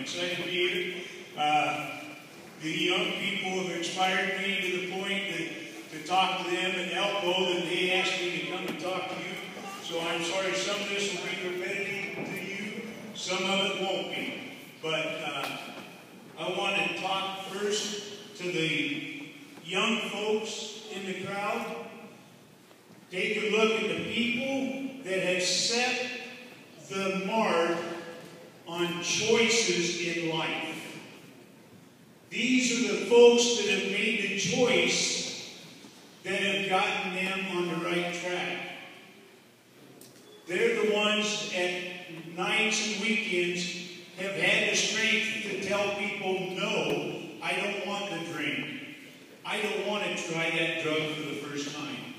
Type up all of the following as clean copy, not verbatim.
excited to be here. The young people have inspired me to the point to talk to them and Elko that they asked me to come and talk to you. So I'm sorry some of this will be repetitive to you, some of it won't be. But I want to talk first to the young folks in the crowd. Take a look at the people that have set the mark on choices in life. These are the folks that have made the choice that have gotten them on the right track. They're the ones at nights and weekends have had the strength to tell people, no, I don't want to drink. I don't want to try that drug for the first time.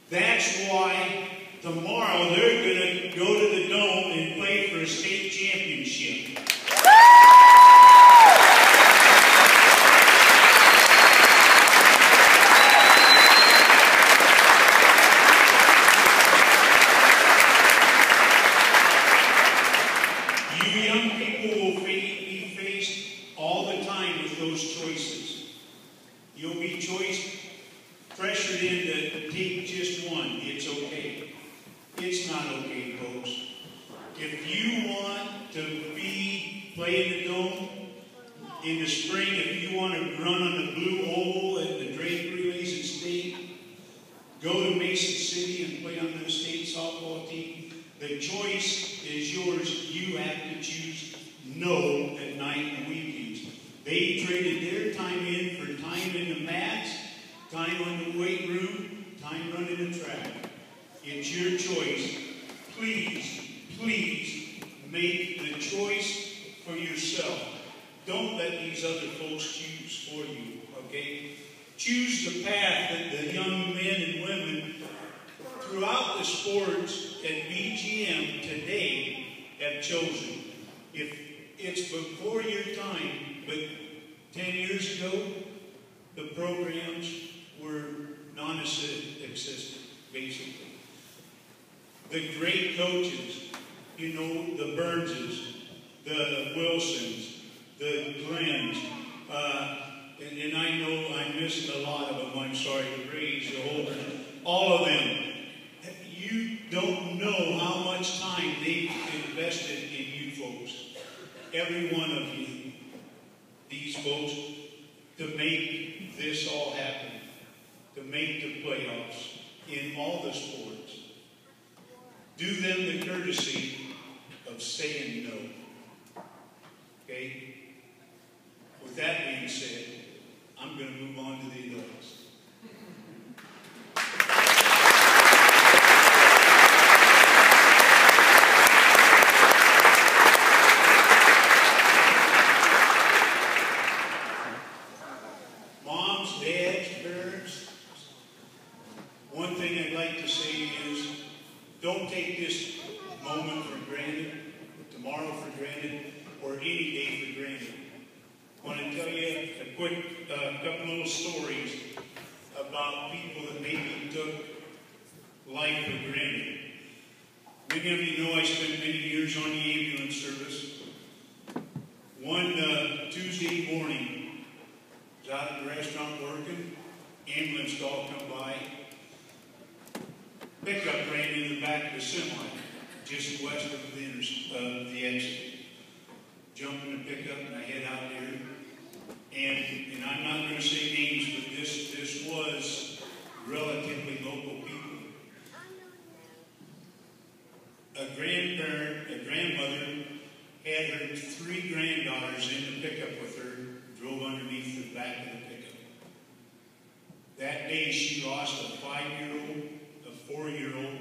That's why tomorrow they're going to go to the Dome and play for a state championship. You young people will be faced all the time with those choices. You'll be pressured in to take just one. It's okay. It's not okay, folks. If you want to play in the Dome in the spring, if you want to run on the blue oval at the Drake Relays at State, go to Mason City and play on the state softball team. The choice is yours. You have to choose no at night and weekends. They traded their time in for time in the mats, time on the weight room, time running the track. It's your choice. Please, please make the choice for yourself. Don't let these other folks choose for you, okay? Choose the path that the young men and women throughout the sports at BGM today have chosen. If it's before your time, but 10 years ago, the programs were non-existent, basically. The great coaches, you know, the Burnses, the Wilsons, the Glens, and I know I'm missing a lot of them, I'm sorry, the Rays, the Holdren, all of them. You don't know how much time they've invested in you folks. Every one of you, these folks, to make this all happen, to make the playoffs in all the sports. Do them the courtesy of saying no. Okay? With that being said, I'm going to move on to the adults. Moms, dads, parents, one thing I'd like to say is don't take this moment for granted, tomorrow for granted, or any day for granted. I want to tell you a quick couple little stories about people that maybe took life for granted. Many of you know I spent many years on the ambulance service. One Tuesday morning, I was out at the restaurant working, ambulance call come by. Pickup ran in the back of the semi, just west of the exit. Jump in the pickup and I head out there. And I'm not going to say names, but this was relatively local people. A grandmother, had her 3 granddaughters in the pickup with her, drove underneath the back of the pickup. That day she lost a 5-year-old, a 4-year-old.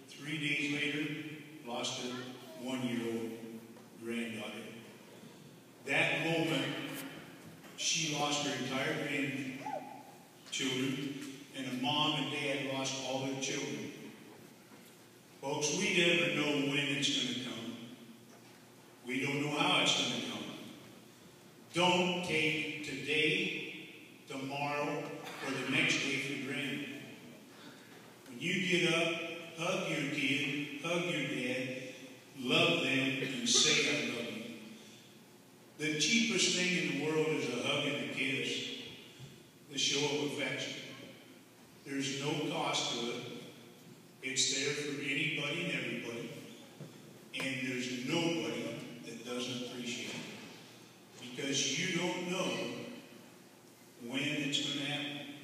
3 days later, lost a 1-year-old granddaughter. That moment, she lost her entire grandchildren, and a mom and dad lost all their children. Folks, we never know when it's going to come. We don't know how it's going to come. Don't take today, tomorrow, or the next day for granted. When you get up, hug your kid, hug your dad, love them, and say I love you. The cheapest thing in the world is a hug and a kiss, the show of affection. There's no cost to it. It's there for anybody and everybody. And there's nobody that doesn't appreciate it. Because you don't know when it's going to happen.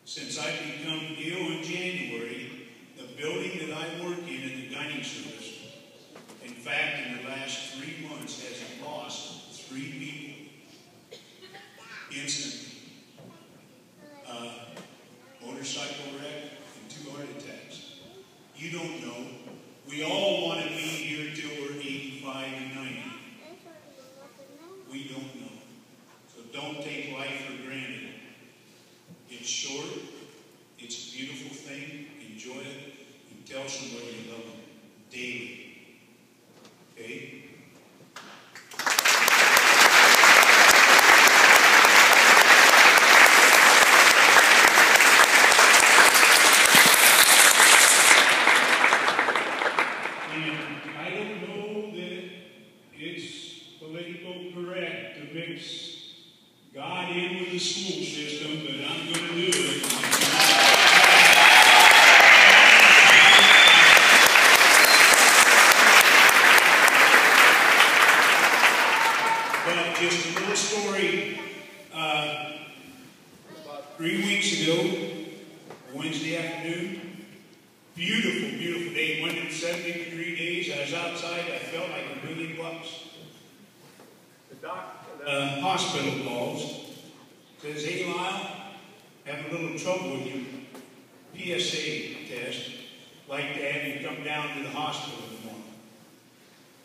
Since I've become ill in January, the building that I work in the dining service, in fact, in the last 3 months, has lost 3 people instantly. Motorcycle wreck and 2 heart attacks. You don't know. We all want to be here till we're 85 and 90. We don't know. So don't take life for granted. It's short. It's a beautiful thing. Enjoy it. And tell somebody you love them daily. Okay? God in with the school system, but I'm going to do it. But just a little story. About 3 weeks ago, Wednesday afternoon, beautiful, beautiful day, 170-degree days. I was outside. I felt like $1,000,000. The hospital calls, says, "Hey, Lyle, have a little trouble with your PSA test. Like to have you come down to the hospital tomorrow."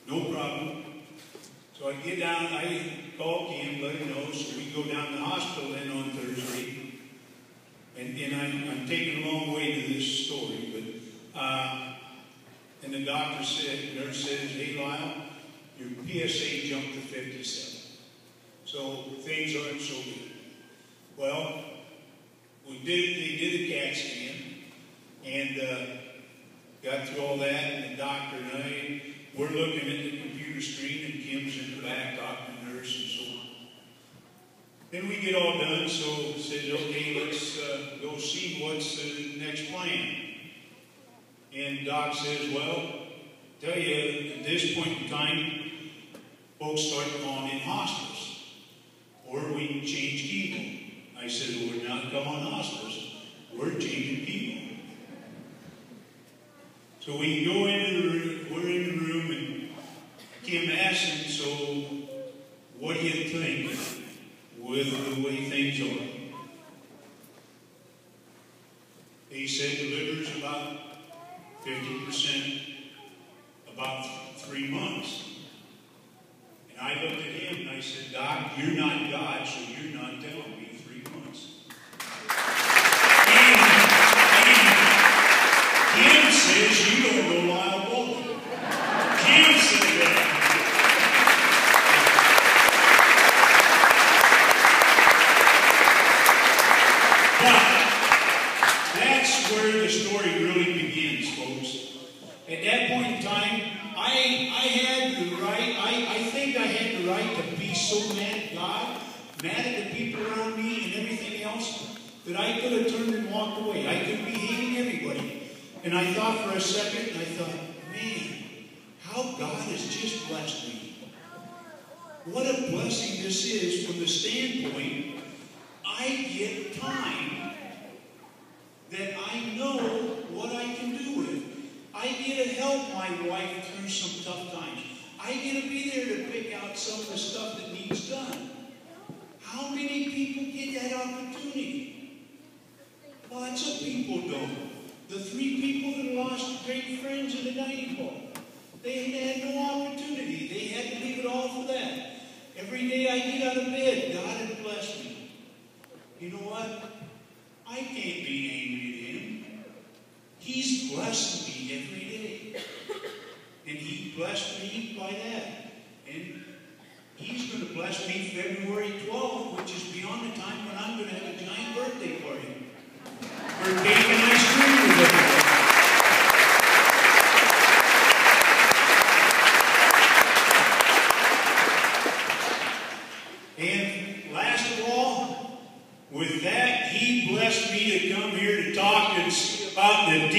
No problem. So I get down, I call Kim, let her know, so we go down to the hospital then on Thursday. And I'm taking a long way to this story, but and the doctor said, nurse says, "Hey, Lyle, your PSA jumped to 57. So things aren't so good." Well, they did a CAT scan and got through all that, and the doctor and I, we're looking at the computer screen, and Kim's in the back, doctor, nurse, and so on. Then we get all done, so said, "Okay, let's go see what's the next plan." And Doc says, "Well, tell you, at this point in time, folks start calling in hospice. Or we can change chemo." I said, "We're not calling hospice. We're changing chemo." So we go into the room, we're in the room, and Kim asked him, "So what do you think with the way things are?" He said the liver's about 50%, about 3 months. And I looked at him and I said, "Doc, you're not God, so you're not telling me 3 months." And Kim says, "You don't know Lyle Bolton." Kim said that. But that's where the story really begins, folks. At that point in time, I had the right, I think I had the right to be so mad at God, mad at the people around me and everything else, that I could have turned and walked away. I could be hating everybody. And I thought for a second, and I thought, man, how God has just blessed me. What a blessing this is from the standpoint, I get time that I know what I can do with. I get to help my wife through some tough times. I get to be there to pick out some of the stuff that needs done. How many people get that opportunity? Lots of people don't. The 3 people that lost great friends in the dining hall, they had no opportunity. They had to leave it all for that. Every day I get out of bed, God has blessed me. You know what? I can't be angry at Him. He's blessed me every day. And He blessed me by that. And He's going to bless me February 12th, which is beyond the time when I'm going to have a giant birthday party. For cake and ice cream with everybody. The